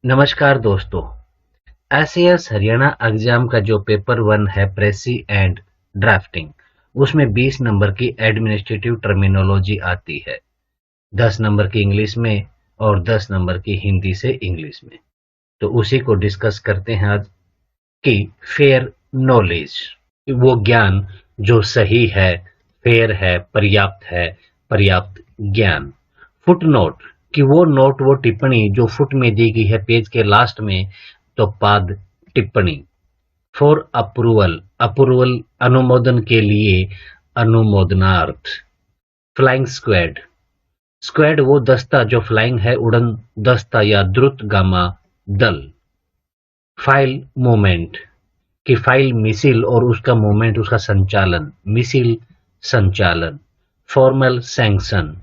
नमस्कार दोस्तों। SAS Haryana exam का जो पेपर वन है प्रेसी एंड ड्राफ्टिंग, उसमें 20 नंबर की एडमिनिस्ट्रेटिव टर्मिनोलॉजी आती है, 10 नंबर की इंग्लिश में और 10 नंबर की हिंदी से इंग्लिश में। तो उसी को डिस्कस करते हैं आज कि फेयर नॉलेज, वो ज्ञान जो सही है, फेयर है, पर्याप्त ज्ञान। फुट नोट कि वो नोट, वो टिप्पणी जो फुट में दी गई है पेज के लास्ट में, तो पाद टिप्पणी। फॉर अप्रूवल, अप्रूवल अनुमोदन के लिए, अनुमोदनार्थ। फ्लाइंग स्क्वाड, स्क्वाड वो दस्ता जो फ्लाइंग है, उड़न दस्ता या द्रुतगामा दल। फाइल मूवमेंट कि फाइल मिसिल और उसका मूवमेंट, उसका संचालन, मिसिल संचालन। फॉर्मल सैंक्शन,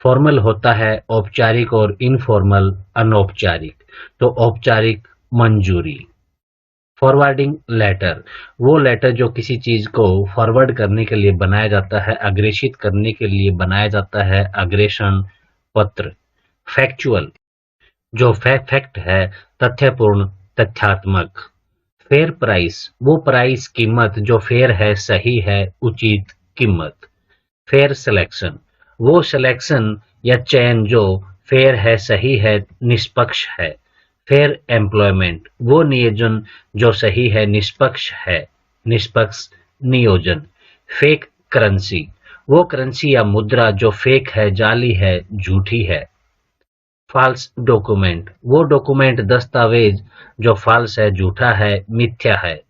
फॉर्मल होता है औपचारिक और इनफॉर्मल अनौपचारिक, तो औपचारिक मंजूरी। फॉरवर्डिंग लेटर, वो लेटर जो किसी चीज को फॉरवर्ड करने के लिए बनाया जाता है, अग्रेषित करने के लिए बनाया जाता है, अग्रेषण पत्र। फैक्चुअल, जो फैक्ट है, तथ्यपूर्ण, तथ्यात्मक। फेयर प्राइस, वो प्राइस कीमत जो फेयर है, सही है, उचित कीमत। फेयर सिलेक्शन, वो सिलेक्शन या चयन जो फेयर है, सही है, निष्पक्ष है। फेयर एम्प्लॉयमेंट, वो नियोजन जो सही है, निष्पक्ष है, निष्पक्ष नियोजन। फेक करेंसी, वो करेंसी या मुद्रा जो फेक है, जाली है, झूठी है। फाल्स डॉक्यूमेंट, वो डॉक्यूमेंट दस्तावेज जो फाल्स है, झूठा है, मिथ्या है,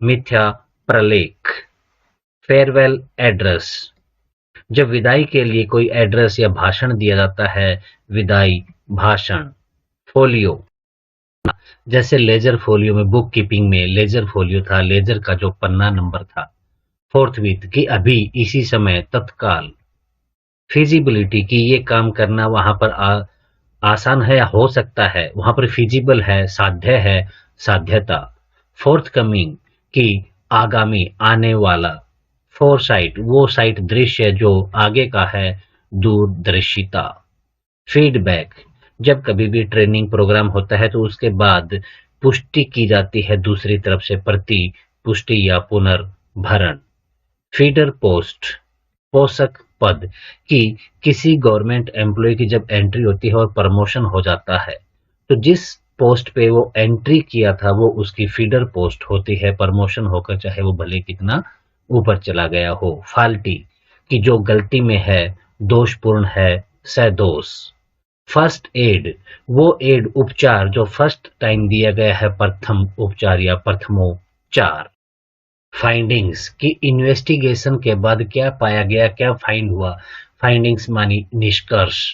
मिथ्या प्रलेख। फेयरवेल एड्रेस, जब विदाई के लिए कोई एड्रेस या भाषण दिया जाता है, विदाई भाषण। फोलियो, जैसे लेजर फोलियो में, बुक कीपिंग में लेजर फोलियो था, लेजर का जो पन्ना नंबर था। फोर्थविथ कि अभी, इसी समय, तत्काल। फिजिबिलिटी कि ये काम करना वहां पर आसान है या हो सकता है, वहां पर फिजिबल है, साध्य है, साध्यता। फोर्थ कमिंग कि आगामी, आने वाला। फोरसाइट, वो साइट दृश्य जो आगे का है, दूरदर्शिता। फीडबैक, जब कभी भी ट्रेनिंग प्रोग्राम होता है तो उसके बाद पुष्टि की जाती है दूसरी तरफ से, प्रति पुष्टि या पुनर्भरण। फीडर पोस्ट, पोषक पद कि किसी गवर्नमेंट एम्प्लॉय की जब एंट्री होती है और प्रमोशन हो जाता है, तो जिस पोस्ट पे वो एंट्री किया था वो उसकी फीडर पोस्ट होती है, प्रमोशन होकर चाहे वो भले कितना ऊपर चला गया हो। फाल्टी कि जो गलती में है, दोषपूर्ण है, सदोष। फर्स्ट एड, वो एड उपचार जो फर्स्ट टाइम दिया गया है, प्रथम उपचार या प्रथमोपचार। फाइंडिंग्स कि इन्वेस्टिगेशन के बाद क्या पाया गया, क्या फाइंड हुआ, फाइंडिंग्स मानी निष्कर्ष।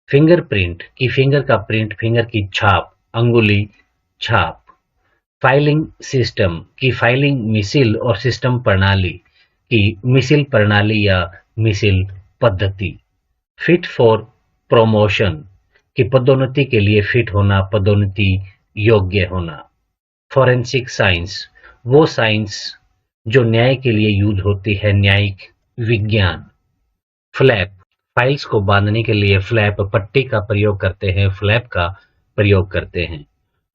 फिंगरप्रिंट कि फिंगर का प्रिंट, फिंगर की छाप, अंगुली छाप। फाइलिंग सिस्टम कि फाइलिंग मिसिल और सिस्टम प्रणाली की मिसिल प्रणाली या मिसिल पद्धति। फिट फॉर प्रमोशन कि पदोन्नति के लिए फिट होना, पदोन्नति योग्य होना। फॉरेंसिक साइंस, वो साइंस जो न्याय के लिए यूज होती है, न्यायिक विज्ञान। फ्लैप, फाइल्स को बांधने के लिए फ्लैप, पट्टी का प्रयोग करते हैं, फ्लैप का प्रयोग करते हैं।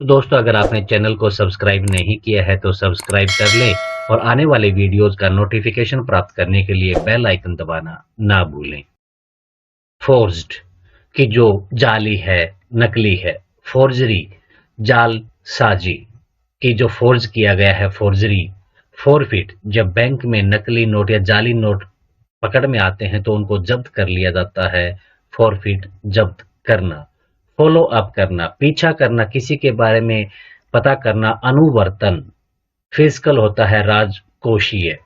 तो दोस्तों, अगर आपने चैनल को सब्सक्राइब नहीं किया है तो सब्सक्राइब कर लें और आने वाले वीडियोस का नोटिफिकेशन प्राप्त करने के लिए बेल आइकन दबाना ना भूलें। फोर्ज्ड कि जो जाली है, नकली है। फोर्जरी, जालसाजी कि जो फोर्ज किया गया है, फोर्जरी। फोरफिट, जब बैंक में नकली नोट या जाली नोट पकड़ में आते हैं तो उनको जब्त कर लिया जाता है, फोरफिट जब्त करना। फॉलो अप करना, पीछा करना, किसी के बारे में पता करना, अनुवर्तन। फिजिकल होता है राजकोषीय।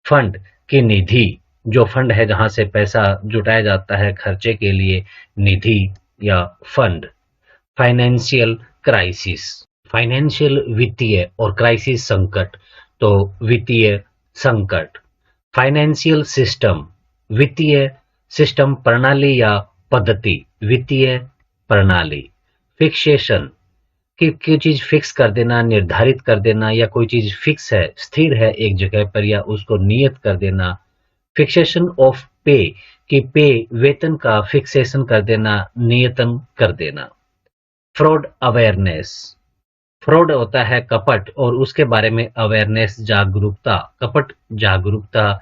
फंड की निधि, जो फंड है जहां से पैसा जुटाया जाता है खर्चे के लिए, निधि या फंड। फाइनेंशियल क्राइसिस, फाइनेंशियल वित्तीय और क्राइसिस संकट, तो वित्तीय संकट। फाइनेंशियल सिस्टम, वित्तीय सिस्टम, प्रणाली या पद्धति, वित्तीय प्रणाली। फिक्सेशन कि कोई चीज फिक्स कर देना, निर्धारित कर देना, या कोई चीज फिक्स है, स्थिर है एक जगह पर, या उसको नियत कर देना। फिक्सेशन ऑफ पे कि पे वेतन का फिक्सेशन कर देना, नियतन कर देना। फ्रॉड अवेयरनेस, फ्रॉड होता है कपट और उसके बारे में अवेयरनेस जागरूकता, कपट जागरूकता।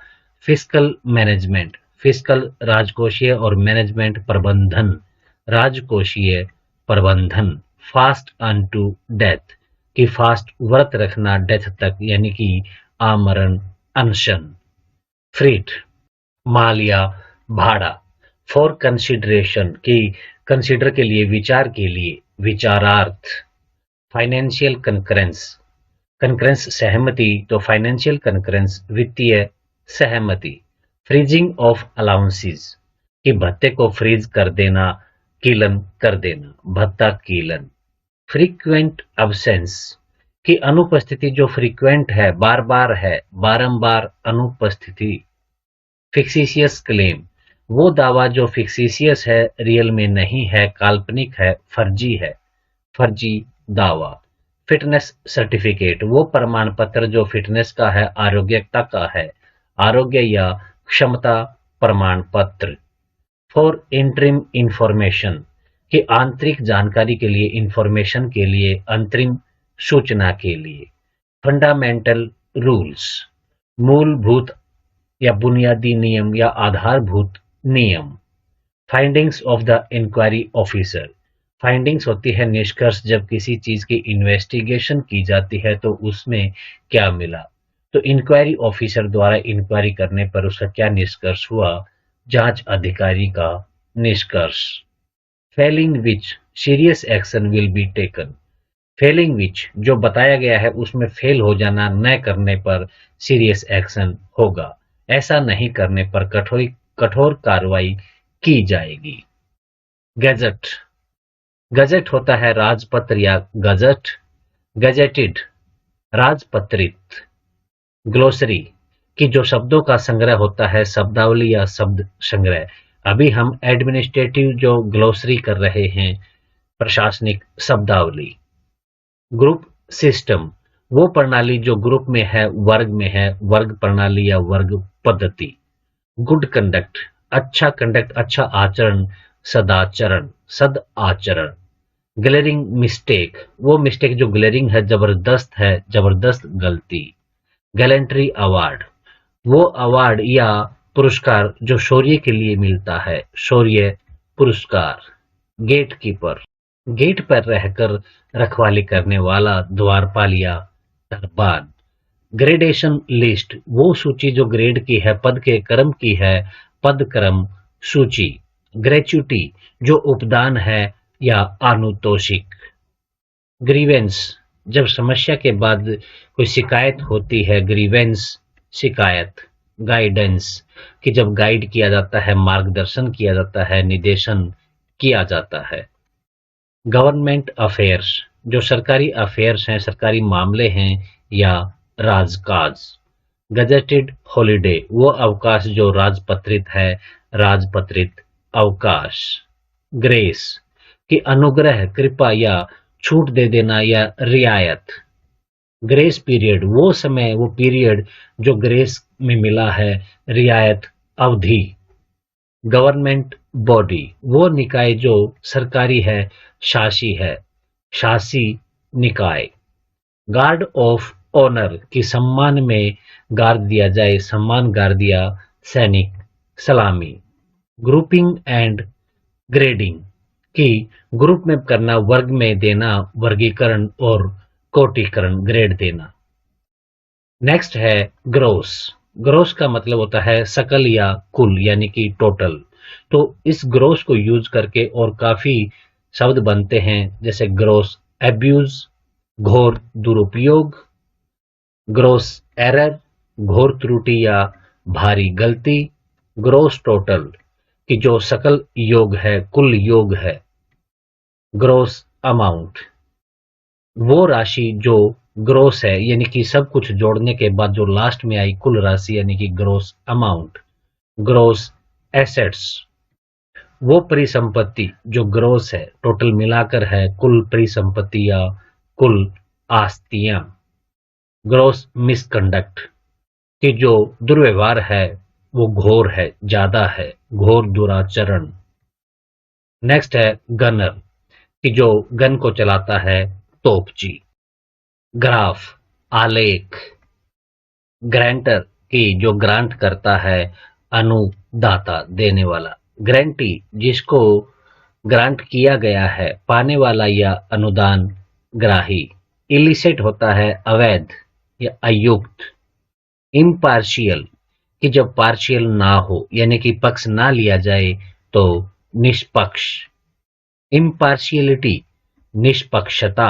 फिस्कल मैनेजमेंट, फिस्कल राजकोषीय और मैनेजमेंट प्रबंधन, राजकोषीय प्रबंधन। फास्ट अन टू डेथ, कि फास्ट व्रत रखना डेथ तक यानी कि आमरण अनशन। फ्रीट, माल या भाड़ा। फॉर कंसिडरेशन, की कंसिडर के लिए, विचार के लिए, विचारार्थ। फाइनेंशियल कंकरेंस, कंकरेंस सहमति, तो फाइनेंशियल कंकरेंस वित्तीय सहमति। फ्रीजिंग ऑफ अलाउंसेस, कि भत्ते को फ्रीज कर देना, कीलन कर देना, भत्ता कीलन। फ्रीक्वेंट अब्सेंस, की अनुपस्थिति जो फ्रीक्वेंट है, बार बार है, बारंबार अनुपस्थिति। फिक्सिशियस क्लेम, वो दावा जो फिक्सिशियस है, रियल में नहीं है, काल्पनिक है, फर्जी है, फर्जी दावा। फिटनेस सर्टिफिकेट, वो प्रमाण पत्र जो फिटनेस का है, आरोग्यता का है, आरोग्य या क्षमता प्रमाण पत्र। फॉर इंटरिम इंफॉर्मेशन, कि आंतरिक जानकारी के लिए, इंफॉर्मेशन के लिए, अंतरिम सूचना के लिए। फंडामेंटल रूल्स, मूलभूत या बुनियादी नियम या आधारभूत नियम। Findings of the inquiry officer, findings होती है निष्कर्ष, जब किसी चीज की इन्वेस्टिगेशन की जाती है तो उसमें क्या मिला, तो इंक्वायरी ऑफिसर द्वारा इंक्वायरी करने पर उसका क्या निष्कर्ष हुआ, जांच अधिकारी का निष्कर्ष। Fehling which serious action will be taken, Fehling विच जो बताया गया है उसमें फेल हो जाना, न करने पर सीरियस एक्शन होगा, ऐसा नहीं करने पर कठोर कठोर कार्रवाई की जाएगी। गैजेट, गजेट होता है राजपत्र या गजट, गजेटेड राजपत्रित। ग्लोसरी, कि जो शब्दों का संग्रह होता है, शब्दावली या शब्द संग्रह। अभी हम एडमिनिस्ट्रेटिव जो ग्लोसरी कर रहे हैं, प्रशासनिक शब्दावली। ग्रुप सिस्टम, वो प्रणाली जो ग्रुप में है, वर्ग में है, वर्ग प्रणाली या वर्ग पद्धति। गुड कंडक्ट, अच्छा कंडक्ट, अच्छा आचरण, सदाचरण, सद आचरण। ग्लेरिंग मिस्टेक, वो मिस्टेक जो ग्लेरिंग है, जबरदस्त गलती। गैलेंट्री अवार्ड, वो अवार्ड या पुरस्कार जो शौर्य के लिए मिलता है, शौर्य पुरस्कार। गेट कीपर, गेट पर रहकर रखवाली करने वाला, द्वारपाल या दरबान। ग्रेडेशन लिस्ट, वो सूची जो ग्रेड की है, पद के क्रम की है, पद क्रम सूची। ग्रेच्युटी, जो उपदान है या आनुतोषिक। ग्रीवेंस, जब समस्या के बाद कोई शिकायत होती है, ग्रीवेंस शिकायत। गाइडेंस, कि जब गाइड किया जाता है, मार्गदर्शन किया जाता है, निर्देशन किया जाता है। गवर्नमेंट अफेयर्स, जो सरकारी अफेयर्स हैं, सरकारी मामले हैं या राजकाज। गजेटेड हॉलिडे, वो अवकाश जो राजपत्रित है, राजपत्रित अवकाश। ग्रेस, कि अनुग्रह, कृपा या छूट दे देना या रियायत। ग्रेस पीरियड, वो समय, वो पीरियड जो ग्रेस में मिला है, रियायत अवधि। गवर्नमेंट बॉडी, वो निकाय जो सरकारी है, शासी है, शासी निकाय। गार्ड ऑफ ऑनर, की सम्मान में गार्ड दिया जाए, सम्मान गार्ड दिया, सैनिक सलामी। ग्रुपिंग एंड ग्रेडिंग, की ग्रुप में करना, वर्ग में देना, वर्गीकरण और कोटिकरण, ग्रेड देना। नेक्स्ट है ग्रोस, ग्रोस का मतलब होता है सकल या कुल यानी कि टोटल। तो इस ग्रोस को यूज करके और काफी शब्द बनते हैं, जैसे ग्रोस एब्यूज, घोर दुरुपयोग। ग्रोस एरर, घोर त्रुटि या भारी गलती। ग्रोस टोटल, कि जो सकल योग है, कुल योग है। ग्रोस अमाउंट, वो राशि जो ग्रोस है, यानी कि सब कुछ जोड़ने के बाद जो लास्ट में आई कुल राशि, यानी कि ग्रोस अमाउंट। ग्रोस एसेट्स, वो परिसंपत्ति जो ग्रोस है, टोटल मिलाकर है, कुल परिसंपत्ति या कुल आस्तियां। ग्रोस मिसकंडक्ट, कि जो दुर्व्यवहार है वो घोर है, ज्यादा है, घोर दुराचरण। नेक्स्ट है गनर, कि जो गन को चलाता है तोपची। ग्राफ आलेख। ग्रांटर की जो ग्रांट करता है अनुदाता देने वाला। ग्रांटी जिसको ग्रांट किया गया है पाने वाला या अनुदान ग्राही। इलिसिट होता है अवैध या अयुक्त। इम्पार्शियल कि जब पार्शियल ना हो यानी कि पक्ष ना लिया जाए तो निष्पक्ष। इम्पार्शियलिटी निष्पक्षता।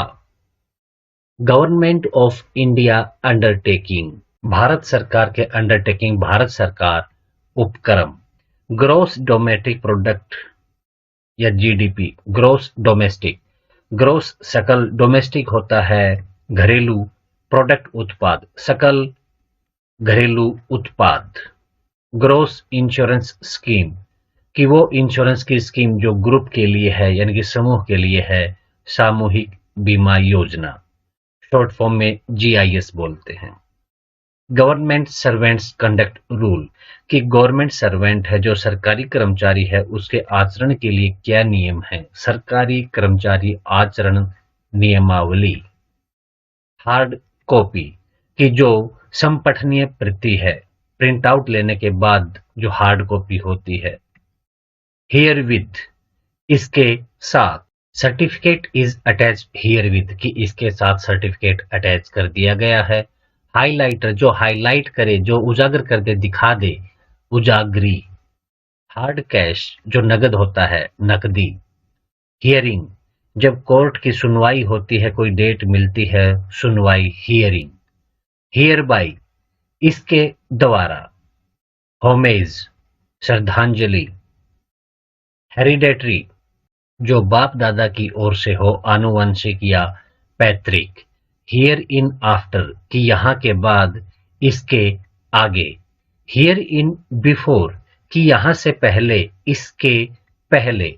Government of India undertaking Bharat सरकार के अंडरटेकिंग भारत सरकार उपक्रम। ग्रॉस डोमेस्टिक प्रोडक्ट या जीडीपी। ग्रॉस डोमेस्टिक ग्रॉस सकल डोमेस्टिक होता है घरेलू प्रोडक्ट उत्पाद सकल घरेलू उत्पाद। ग्रॉस इंश्योरेंस स्कीम कि वो इंश्योरेंस की स्कीम जो ग्रुप के लिए है यानी कि समूह के लिए है। सामूहिक बीमा योजना शॉर्ट फॉर्म में जीआईएस बोलते हैं। गवर्नमेंट सर्वेंट्स कंडक्ट रूल कि गवर्नमेंट सर्वेंट है जो सरकारी कर्मचारी है उसके आचरण के लिए क्या नियम है। सरकारी कर्मचारी आचरण नियमावली। हार्ड कॉपी कि जो संपठनीय प्रति है प्रिंट आउट लेने के बाद जो हार्ड कॉपी होती है। हियर विद इसके साथ। Certificate is attached here with कि इसके साथ सर्टिफिकेट अटैच कर दिया गया है। हाइलाइटर जो हाईलाइट करे जो उजागर कर दे दिखा दे उजागरी। हार्ड कैश जो नगद होता है नकदी। हियरिंग जब कोर्ट की सुनवाई होती है कोई डेट मिलती है सुनवाई हियरिंग। हियर बाई इसके द्वारा। होमेज श्रद्धांजलि। हेरिडेटरी जो बाप दादा की ओर से हो आनुवंशिक या पैतृक। हियर इन आफ्टर कि यहाँ के बाद इसके आगे। हियर इन बिफोर कि यहाँ से पहले इसके पहले।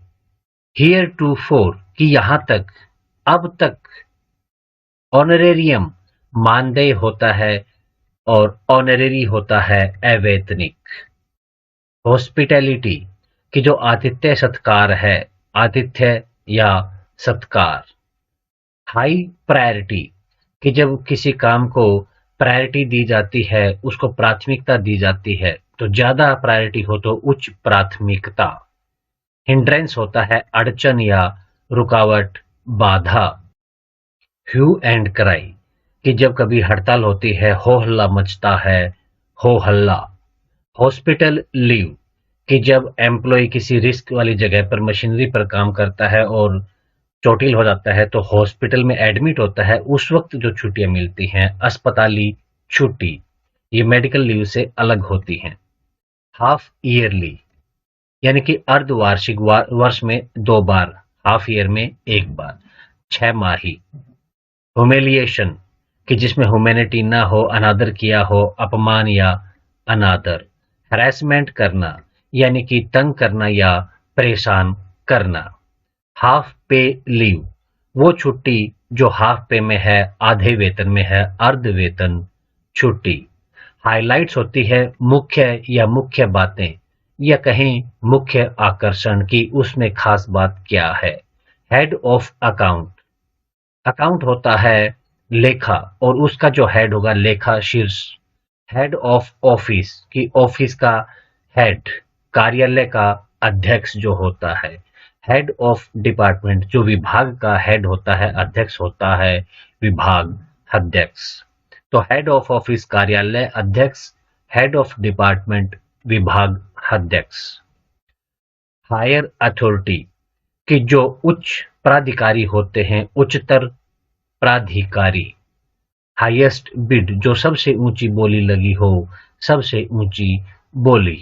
हियर टू फोर कि यहाँ तक अब तक। ऑनरेरियम मानदेय होता है और ऑनरेरी होता है अवैतनिक। हॉस्पिटैलिटी कि जो आतिथ्य सत्कार है आतिथ्य या सत्कार। हाई प्रायोरिटी कि जब किसी काम को प्रायोरिटी दी जाती है उसको प्राथमिकता दी जाती है तो ज्यादा प्रायोरिटी हो तो उच्च प्राथमिकता। हिंड्रेंस होता है अड़चन या रुकावट बाधा। ह्यू एंड क्राई कि जब कभी हड़ताल होती है हो हल्ला मचता है हो हल्ला। हॉस्पिटल लीव कि जब एम्प्लॉय किसी रिस्क वाली जगह पर मशीनरी पर काम करता है और चोटिल हो जाता है तो हॉस्पिटल में एडमिट होता है उस वक्त जो छुट्टियां मिलती हैं अस्पताली छुट्टी ये मेडिकल लीव से अलग होती हैं। हाफ ईयरली यानी कि अर्धवार्षिक वर्ष में 2 बार हाफ ईयर में 1 बार। 6 माही। ह्यूमिलिएशन कि जिसमें ह्यूमैनिटी ना हो अनादर किया हो अपमान या अनादर। हैरेसमेंट करना यानी कि तंग करना या परेशान करना। हाफ पे लीव वो छुट्टी जो हाफ पे में है आधे वेतन में है अर्ध वेतन छुट्टी। हाइलाइट्स होती है मुख्य या मुख्य बातें या कहीं मुख्य आकर्षण की उसमें खास बात क्या है। हेड ऑफ अकाउंट अकाउंट होता है लेखा और उसका जो हेड होगा लेखा शीर्ष। हेड ऑफ ऑफिस की ऑफिस का हेड कार्यालय का अध्यक्ष जो होता है। हेड ऑफ डिपार्टमेंट जो विभाग का हेड होता है अध्यक्ष होता है विभाग अध्यक्ष। तो हेड ऑफ ऑफिस कार्यालय अध्यक्ष हेड ऑफ डिपार्टमेंट विभाग अध्यक्ष। हायर अथॉरिटी कि जो उच्च प्राधिकारी होते हैं उच्चतर प्राधिकारी। हाईएस्ट बिड जो सबसे ऊंची बोली लगी हो सबसे ऊंची बोली।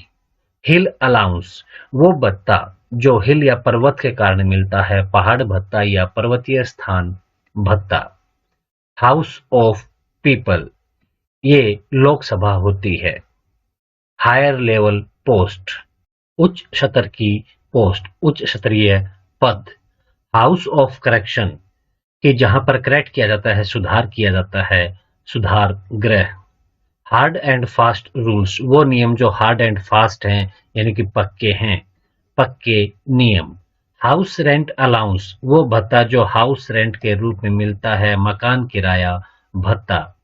हिल अलाउंस वो भत्ता जो हिल या पर्वत के कारण मिलता है पहाड़ भत्ता या पर्वतीय स्थान भत्ता। हाउस ऑफ पीपल ये लोकसभा होती है। हायर लेवल पोस्ट उच्च स्तर की पोस्ट उच्च स्तरीय पद। हाउस ऑफ करेक्शन कि जहां पर करेक्ट किया जाता है सुधार किया जाता है सुधार गृह। हार्ड एंड फास्ट रूल्स वो नियम जो हार्ड एंड फास्ट हैं यानी कि पक्के हैं पक्के नियम। हाउस रेंट अलाउंस वो भत्ता जो हाउस रेंट के रूप में मिलता है, मकान किराया भत्ता।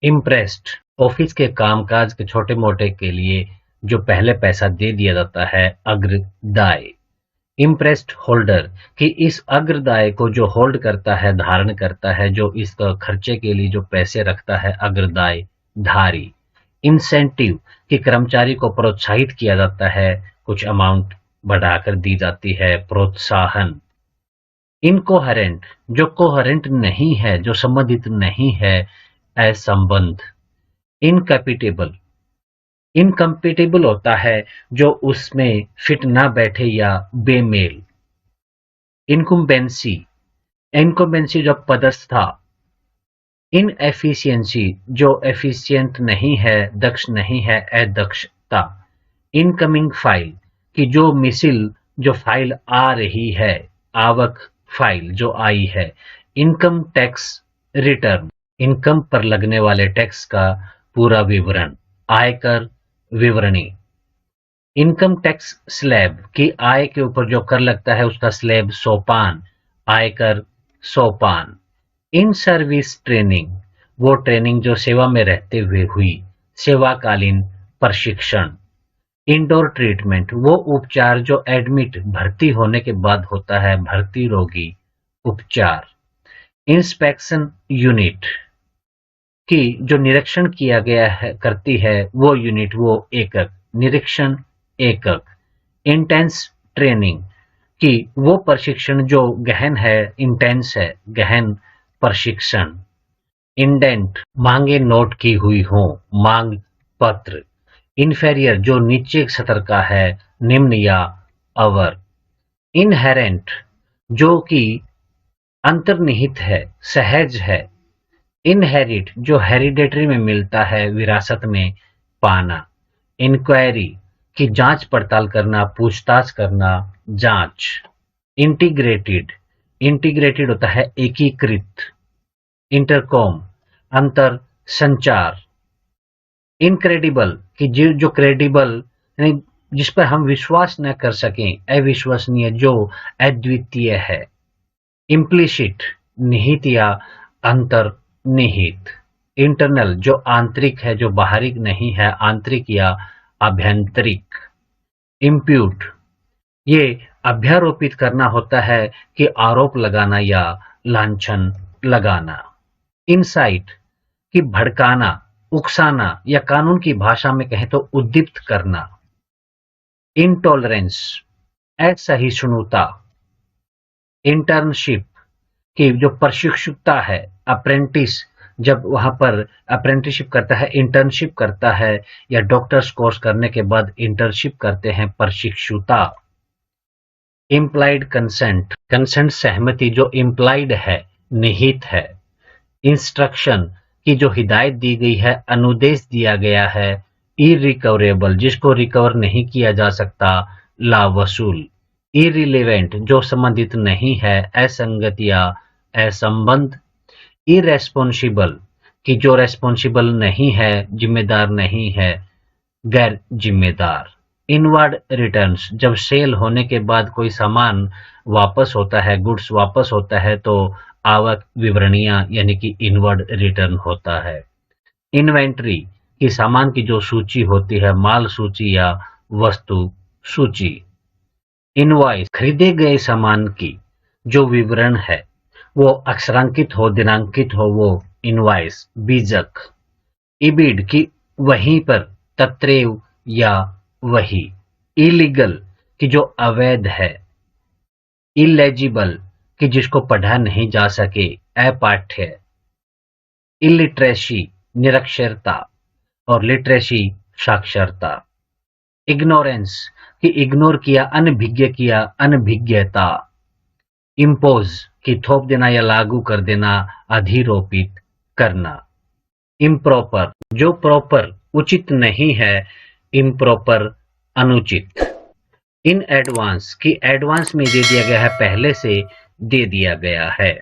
इम्प्रेस्ड ऑफिस के कामकाज के छोटे मोटे के लिए जो पहले पैसा दे दिया जाता है, अग्रदाय। इम्प्रेस्ड होल्डर कि इस अग्रदाय को जो होल्ड करता है, धारण करता है, जो इसका खर्चे के लिए जो पैसे रखता है, अग्रदाय धारी। इंसेंटिव कि कर्मचारी को प्रोत्साहित किया जाता है, कुछ अमाउंट बढ़ाकर दी जाती है, प्रोत्साहन। इनकोहेरेंट जो कोहेरेंट नहीं है, जो संबंधित नहीं है, असंबंध। इनकैपिटेबल इनकम्पिटेबल होता है जो उसमें फिट ना बैठे या बेमेल। इनकुम्बेंसी इनकुम्बेंसी जो पदस्था। इनएफिशिएंसी जो एफिशिएंट नहीं है, दक्ष नहीं है, अदक्षता। इनकमिंग फाइल कि जो मिसिल जो फाइल आ रही है, आवक फाइल जो आई है। इनकम टैक्स रिटर्न इनकम पर लगने वाले टैक्स का पूरा विवरण, आयकर विवरणी। इनकम टैक्स स्लैब कि आय के ऊपर जो कर लगता है उसका स्लैब, सोपान, आयकर सोपान। इन सर्विस ट्रेनिंग वो ट्रेनिंग जो सेवा में रहते हुए हुई, सेवाकालीन प्रशिक्षण। इंडोर ट्रीटमेंट वो उपचार जो एडमिट भर्ती होने के बाद होता है, भर्ती रोगी उपचार। इंस्पेक्शन यूनिट कि जो निरीक्षण किया गया है करती है वो यूनिट, वो एकक, निरीक्षण एकक। इंटेंस ट्रेनिंग कि वो प्रशिक्षण जो गहन है, इंटेंस है, गहन प्रशिक्षण। इंडेंट मांगे नोट की हुई हो, मांग पत्र। इन्फेरियर जो नीचे सतर का है, निम्न या अवर। इनहेरेंट जो कि अंतर्निहित है, सहज है। इनहेरिट जो हेरिडेटरी में मिलता है, विरासत में पाना। इंक्वायरी की जांच पड़ताल करना, पूछताछ करना, जांच। इंटीग्रेटेड इंटीग्रेटेड होता है एकीकृत। इंटरकॉम अंतर संचार। इनक्रेडिबल कि जो क्रेडिबल यानी जिस पर हम विश्वास न कर सकें, अविश्वसनीय, जो अद्वितीय है। इम्प्लिसिट निहित या अंतर्निहित। इंटरनल जो आंतरिक है, जो बाहरी नहीं है, आंतरिक या आभ्यंतरिक। इम्प्यूट ये अभ्यारोपित करना होता है कि आरोप लगाना या लांछन लगाना। इनसाइट कि भड़काना, उकसाना या कानून की भाषा में कहें तो उद्दीप्त करना। इंटॉलरेंस असहिष्णुता। इंटर्नशिप कि जो प्रशिक्षुता है, अप्रेंटिस जब वहां पर अप्रेंटिसशिप करता है, इंटर्नशिप करता है, या डॉक्टर्स कोर्स करने के बाद इंटर्नशिप करते हैं, प्रशिक्षुता। इम्प्लाइड कंसेंट कंसेंट सहमति जो इम्प्लाइड है, निहित है। इंस्ट्रक्शन की जो हिदायत दी गई है, अनुदेश दिया गया है। इरिकवरेबल जिसको रिकवर नहीं किया जा सकता, लावसूल। इरिलेवेंट जो संबंधित नहीं है, असंगत या असंबंध। इरेस्पॉन्सिबल कि जो रेस्पॉन्सिबल नहीं है, जिम्मेदार नहीं है, गैर जिम्मेदार। इनवर्ड रिटर्न्स जब सेल होने के बाद कोई सामान वापस होता है, गुड्स वापस होता है, तो आवक विवरणियां यानी कि इनवर्ड रिटर्न होता है। इन्वेंट्री कि सामान की जो सूची होती है, माल सूची या वस्तु सूची। इनवॉइस खरीदे गए सामान की जो विवरण है, वो अक्षरांकित हो, दिनांकित हो, वो इनवॉइस, बीजक। इबिड की वहीं पर, तत्रेव या वही। इलीगल कि जो अवैध है। इलेजिबल कि जिसको पढ़ा नहीं जा सके, अपाठ्य। इलिटरेसी निरक्षरता और लिटरेसी साक्षरता। इग्नोरेंस कि इग्नोर किया, अनभिज्ञ किया, अनभिज्ञता। इम्पोज कि थोप देना या लागू कर देना, अधिरोपित करना। इम्प्रॉपर जो प्रॉपर उचित नहीं है, इम्प्रॉपर अनुचित। इन एडवांस कि एडवांस में दे दिया गया है, पहले से दे दिया गया है।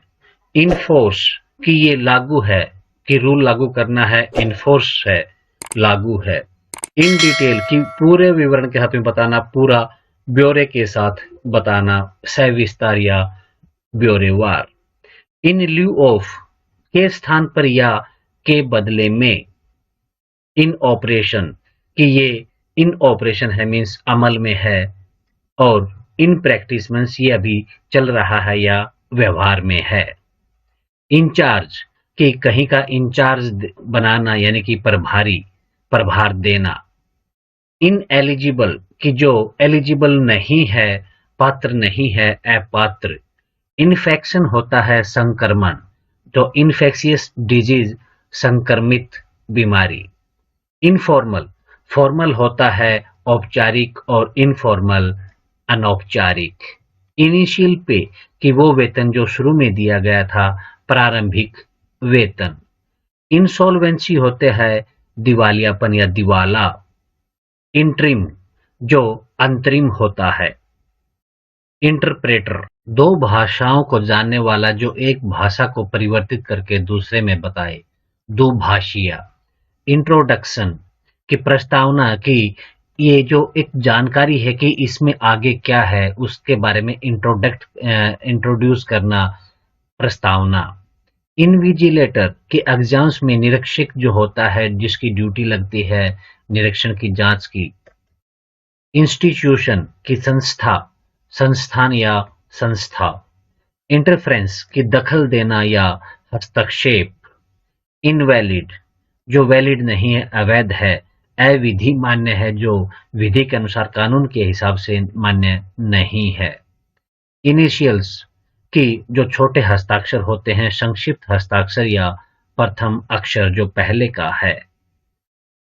इनफोर्स कि ये लागू है, कि रूल लागू करना है, इनफोर्स है, लागू है। इन डिटेल कि पूरे विवरण के साथ में बताना, पूरा ब्यौरे के साथ बताना, सविस्तार या ब्यौरेवार। इन ल्यू ऑफ, के स्थान पर या के बदले में। इन ऑपरेशन, कि ये इन ऑपरेशन है मीन्स अमल में है, और इन प्रैक्टिस मीन्स ये अभी चल रहा है या व्यवहार में है। इंचार्ज, कि कहीं का इंचार्ज बनाना यानी कि प्रभारी, प्रभार देना। इन एलिजिबल, कि जो एलिजिबल नहीं है, पात्र नहीं है, अपात्र। इन्फेक्शन होता है संक्रमण, तो इन्फेक्शियस डिजीज संक्रमित बीमारी। इनफॉर्मल, फॉर्मल होता है औपचारिक और इनफॉर्मल अनौपचारिक। इनिशियल पे, कि वो वेतन जो शुरू में दिया गया था, प्रारंभिक वेतन। इंसॉल्वेंसी होते हैं दिवालियापन या दिवाला। इंटरिम, जो अंतरिम होता है। इंटरप्रेटर, दो भाषाओं को जानने वाला जो एक भाषा को परिवर्तित करके दूसरे में बताए, दुभाषिया। इंट्रोडक्शन, की प्रस्तावना, की ये जो एक जानकारी है कि इसमें आगे क्या है उसके बारे में इंट्रोड्यूस करना, प्रस्तावना। इनविजिलेटर, के एग्जाम्स में निरीक्षक जो होता है जिसकी ड्यूटी लगती है निरीक्षण की जांच की। इंस्टीट्यूशन, की संस्था, संस्थान या संस्था। इंटरफ्रेंस, की दखल देना या हस्तक्षेप। इनवैलिड, जो वैलिड नहीं है, अवैध है, अविधि मान्य है, जो विधि के अनुसार कानून के हिसाब से मान्य नहीं है। इनिशियल्स, की जो छोटे हस्ताक्षर होते हैं, संक्षिप्त हस्ताक्षर या प्रथम अक्षर जो पहले का है।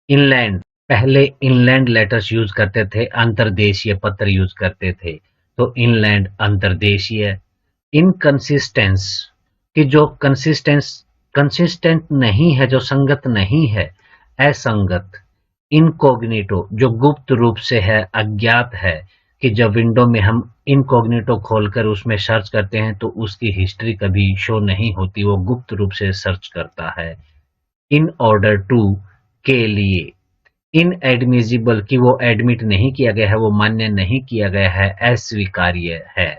इनलैंड, पहले इनलैंड लेटर्स यूज करते थे, अंतर्देशीय पत्र यूज करते थे, तो इनलैंड अंतर्देशीय। इनकंसिस्टेंस, कि जो कंसिस्टेंट नहीं है, जो संगत नहीं है, असंगत। इनकॉग्निटो, जो गुप्त रूप से है, अज्ञात है, कि जब विंडो में हम इनकॉग्निटो खोलकर उसमें सर्च करते हैं तो उसकी हिस्ट्री कभी शो नहीं होती, वो गुप्त रूप से सर्च करता है। इन ऑर्डर टू, के लिए। इनएडमिजिबल, कि वो एडमिट नहीं किया गया है, वो मान्य नहीं किया गया है, अस्वीकार्य है।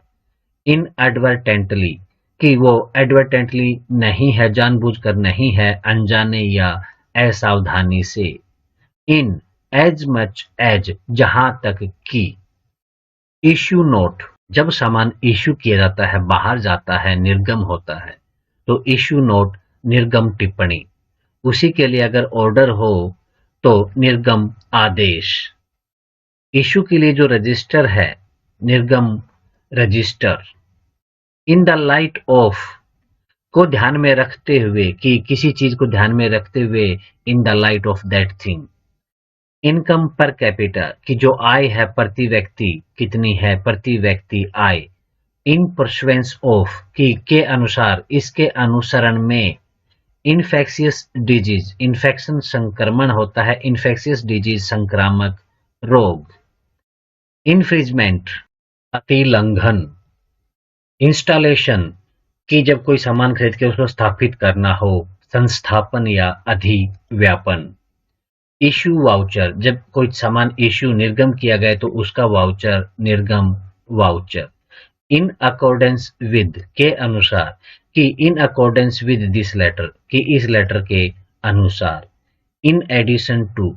इनएडवर्टेंटली, कि वो एडवर्टेंटली नहीं है, जानबूझकर नहीं है, अनजाने या असावधानी से। इन, एज मच एज, जहां तक कि। इश्यू नोट, जब सामान इश्यू किया जाता है, बाहर जाता है, निर्गम होता है, तो इश्यू नोट निर्गम टिप्पणी। उसी के लिए अगर ऑर्डर हो तो निर्गम आदेश। इश्यू के लिए जो रजिस्टर है, निर्गम register. In the light of, को ध्यान में रखते हुए, कि किसी चीज को ध्यान में रखते हुए, in the light of that thing. Income per capita, की जो आय है प्रति व्यक्ति कितनी है, प्रति व्यक्ति आय। इन परसुएंस ऑफ, की के अनुसार, इसके अनुसरण में। इन्फेक्शियस डिजीज, इन्फेक्शन संक्रमण होता है, इन्फेक्शियस डिजीज संक्रामक रोग। इन्फ्रिजमेंट, अतिलंघन। इंस्टॉलेशन, की जब कोई सामान खरीद के उसको स्थापित करना हो, संस्थापन या अधिव्यापन। इश्यू वाउचर, जब कोई सामान इश्यू निर्गम किया गया तो उसका वाउचर, निर्गम वाउचर। इन अकॉर्डेंस विद, के अनुसार, कि in accordance with this letter, कि इस लेटर के अनुसार। इन एडिशन टू,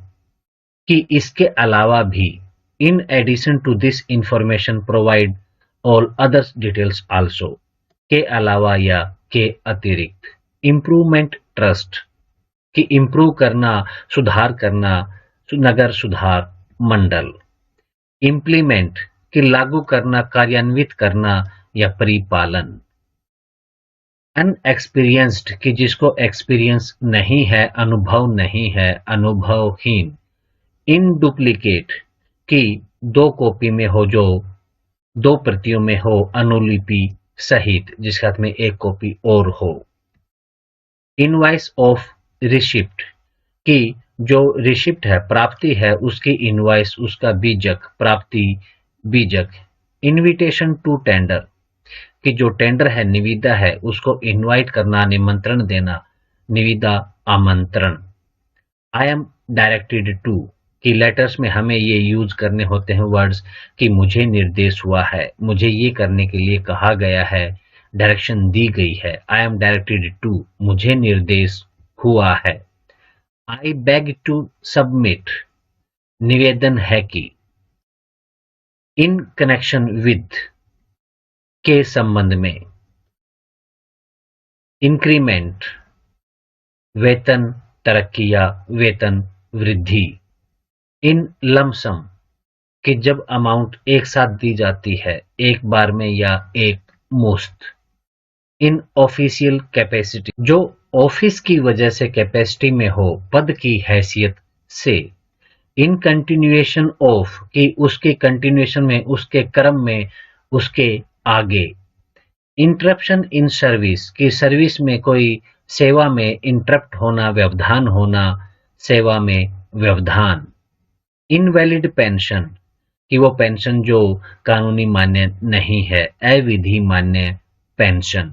कि इसके अलावा भी। In addition to this information provide all others details also, के अलावा या के अतिरिक्त। इम्प्रूवमेंट ट्रस्ट, कि इम्प्रूव करना, सुधार करना, नगर सुधार मंडल। इम्प्लीमेंट, कि लागू करना, कार्यान्वित करना या परिपालन। अनएक्सपीरियंस्ड, कि जिसको एक्सपीरियंस नहीं है, अनुभव नहीं है, अनुभवहीन। इन डुप्लीकेट, कि दो कॉपी में हो, जो दो प्रतियों में हो, अनुलिपि सहित, जिसके हाथ में एक कॉपी और हो। इनवाइस ऑफ रिसिप्ट, कि जो रिसिप्ट है, प्राप्ति है, उसकी इनवाइस, उसका बीजक, प्राप्ति बीजक। इनविटेशन टू टेंडर, कि जो टेंडर है, निविदा है, उसको इनवाइट करना, निमंत्रण देना, निविदा आमंत्रण। आई एम डायरेक्टेड टू, कि लेटर्स में हमें ये यूज करने होते हैं वर्ड्स कि मुझे निर्देश हुआ है, मुझे ये करने के लिए कहा गया है, डायरेक्शन दी गई है। आई एम डायरेक्टेड टू, मुझे निर्देश हुआ है। आई बेग टू सबमिट, निवेदन है कि। इन कनेक्शन विद, के संबंध में। इंक्रीमेंट, वेतन तरक्की या वेतन वृद्धि। इन लमसम, कि जब अमाउंट एक साथ दी जाती है, एक बार में या एक मुश्त। इन ऑफिशियल कैपेसिटी, जो ऑफिस की वजह से कैपेसिटी में हो, पद की हैसियत से। इन कंटिन्यूएशन ऑफ, कि उसके कंटिन्यूएशन में, उसके क्रम में, उसके आगे। इंटरप्शन इन सर्विस, की सर्विस में कोई सेवा में इंटरप्ट होना, व्यवधान होना, सेवा में व्यवधान। इनवैलिड पेंशन, कि वो पेंशन जो कानूनी मान्य नहीं है, अविधि मान्य पेंशन।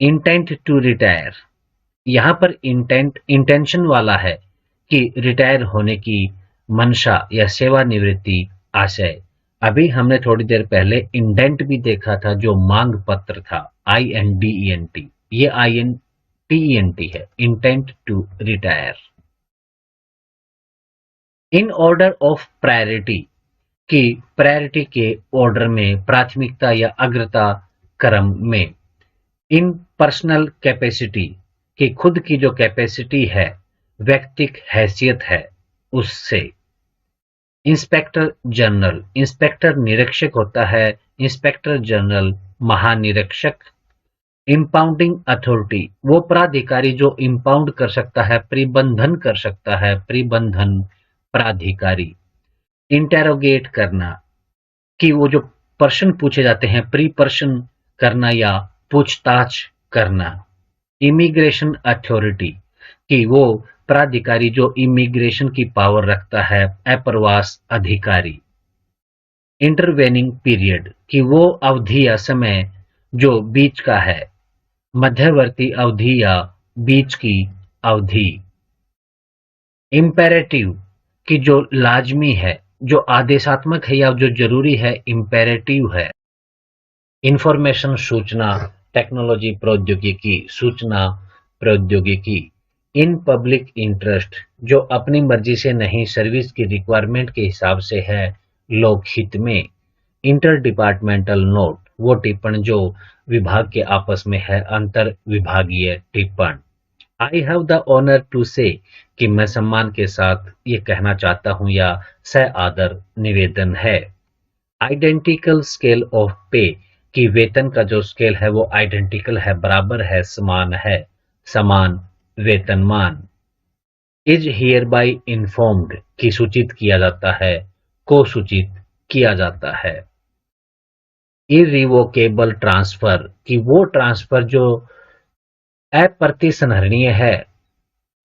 इंटेंट टू रिटायर, यहां पर इंटेंट इंटेंशन वाला है कि रिटायर होने की मंशा या सेवानिवृत्ति आशय। अभी हमने थोड़ी देर पहले इंडेंट भी देखा था, जो मांग पत्र था, INDENT, ये INTENT है, intent to retire. In order of priority, की प्रायोरिटी के ऑर्डर में, प्राथमिकता या अग्रता क्रम में। इन पर्सनल कैपेसिटी, की खुद की जो कैपेसिटी है, व्यक्तिक हैसियत है, उससे। इंस्पेक्टर जनरल, इंस्पेक्टर निरीक्षक होता है, इंस्पेक्टर जनरल महानिरीक्षक। इंपाउंडिंग अथॉरिटी, वो प्राधिकारी जो इंपाउंड कर सकता है, प्रबंधन कर सकता है, प्रबंधन प्राधिकारी। इंटेरोगेट करना, कि वो जो प्रश्न पूछे जाते हैं, प्री प्रश्न करना या पूछताछ करना। इमिग्रेशन अथॉरिटी, कि वो प्राधिकारी जो इमिग्रेशन की पावर रखता है, अप्रवास अधिकारी। इंटरवेनिंग पीरियड, कि वो अवधि या समय जो बीच का है, मध्यवर्ती अवधि या बीच की अवधि। इंपेरेटिव, कि जो लाजमी है, जो आदेशात्मक है या जो जरूरी है, इंपेरेटिव है। इंफॉर्मेशन, सूचना टेक्नोलॉजी प्रौद्योगिकी, सूचना प्रौद्योगिकी। इन पब्लिक इंटरेस्ट, जो अपनी मर्जी से नहीं, सर्विस की रिक्वायरमेंट के हिसाब से है, लोकहित में। इंटर डिपार्टमेंटल नोट, वो टिप्पण जो विभाग के आपस में है, अंतर विभागीय टिप्पण। I have the honour to say, कि मैं सम्मान के साथ ये कहना चाहता हूं या स आदर निवेदन है। आइडेंटिकल स्केल ऑफ पे, कि वेतन का जो स्केल है वो आइडेंटिकल है, बराबर है, समान है, समान वेतनमान। इज हियर बाई इन्फॉर्म्ड, की सूचित किया जाता है, को सूचित किया जाता है। इरिवोकेबल ट्रांसफर, कि वो ट्रांसफर जो अप्रतिसंहरणीय है,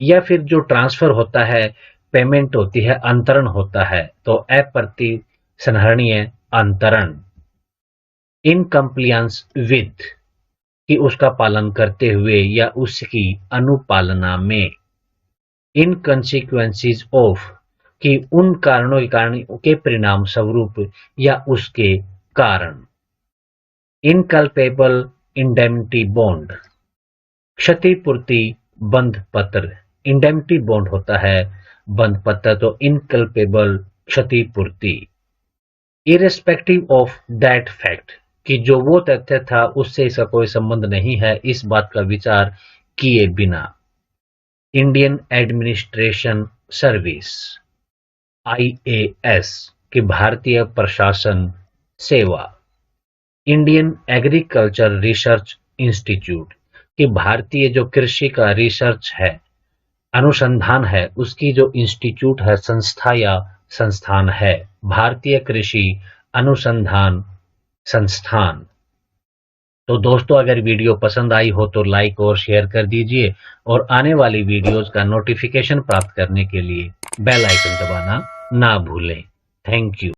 या फिर जो ट्रांसफर होता है, पेमेंट होती है, अंतरण होता है, तो अप्रतिसंहरणीय अंतरण। इन कंप्लायंस विद, कि उसका पालन करते हुए या उसकी अनुपालना में। इन कंसिक्वेंसेस ऑफ, कि उन कारणों के परिणाम स्वरूप या उसके कारण। इनकल्पेबल इंडेमनिटी बॉन्ड, क्षतिपूर्ति बंध पत्र। इंडेमनिटी बॉन्ड होता है बंध पत्र, तो इनकल्पेबल क्षतिपूर्ति। इरेस्पेक्टिव ऑफ दैट फैक्ट, कि जो वो तथ्य था उससे इसका कोई संबंध नहीं है, इस बात का विचार किए बिना। इंडियन एडमिनिस्ट्रेशन सर्विस, IAS, कि भारतीय प्रशासन सेवा। इंडियन एग्रीकल्चर रिसर्च इंस्टीट्यूट, कि भारतीय जो कृषि का रिसर्च है, अनुसंधान है, उसकी जो इंस्टीट्यूट है, संस्था या संस्थान है, भारतीय कृषि अनुसंधान संस्थान। तो दोस्तों, अगर वीडियो पसंद आई हो तो लाइक और शेयर कर दीजिए, और आने वाली वीडियोस का नोटिफिकेशन प्राप्त करने के लिए बेल आइकन दबाना ना भूलें। Thank you.